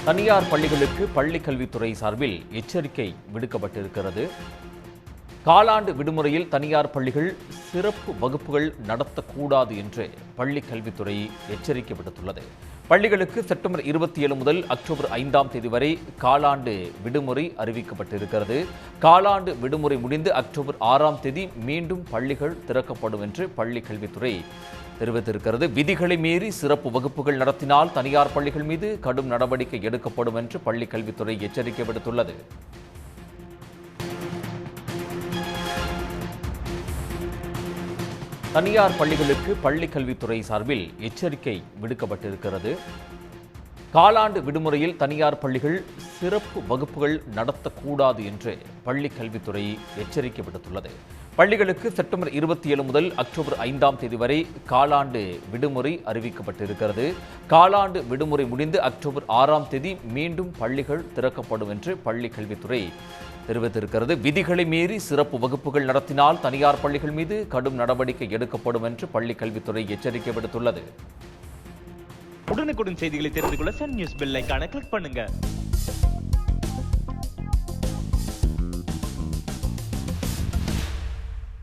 தனியார் பள்ளிகளுக்கு பள்ளிக் கல்வித்துறை சார்பில் எச்சரிக்கை விடுக்கப்பட்டிருக்கிறது. காலாண்டு விடுமுறையில் தனியார் பள்ளிகள் சிறப்பு வகுப்புகள் நடத்தக்கூடாது என்று பள்ளிக் கல்வித்துறை எச்சரிக்கை விடுத்துள்ளது. பள்ளிகளுக்கு செப்டம்பர் 27 முதல் அக்டோபர் 5ஆம் தேதி வரை காலாண்டு விடுமுறை அறிவிக்கப்பட்டிருக்கிறது. காலாண்டு விடுமுறை முடிந்து அக்டோபர் 6ஆம் தேதி மீண்டும் பள்ளிகள் திறக்கப்படும் என்று பள்ளிக் கல்வித்துறை தெரிவித்திருக்கிறது. விதிகளை மீறி சிறப்பு வகுப்புகள் நடத்தினால் தனியார் பள்ளிகள் மீது கடும் நடவடிக்கை எடுக்கப்படும் என்று பள்ளிக் கல்வித்துறை எச்சரிக்கை விடுத்துள்ளது. தனியார் பள்ளிகளுக்கு பள்ளிக் கல்வித்துறை சார்பில் எச்சரிக்கை விடுக்கப்பட்டிருக்கிறது. காலாண்டு விடுமுறையில் தனியார் பள்ளிகள் சிறப்பு வகுப்புகள் நடத்தக்கூடாது என்று பள்ளிக் கல்வித்துறை எச்சரிக்கை விடுத்துள்ளது. பள்ளிகளுக்கு செப்டம்பர் 27 முதல் அக்டோபர் 5ஆம் தேதி வரை காலாண்டு விடுமுறை அறிவிக்கப்பட்டிருக்கிறது. காலாண்டு விடுமுறை முடிந்து அக்டோபர் 6ஆம் தேதி மீண்டும் பள்ளிகள் திறக்கப்படும் என்று பள்ளிக் கல்வித்துறை தெரிவித்திருக்கிறது. விதிகளை மீறி சிறப்பு வகுப்புகள் நடத்தினால் தனியார் பள்ளிகள் மீது கடும் நடவடிக்கை எடுக்கப்படும் என்று பள்ளிக் கல்வித்துறை எச்சரிக்கை விடுத்துள்ளது. உடனுக்குடன் செய்திகளை தெரிந்து கொள்ள சன் நியூஸ் பெல் ஐகானை கிளிக் பண்ணுங்க.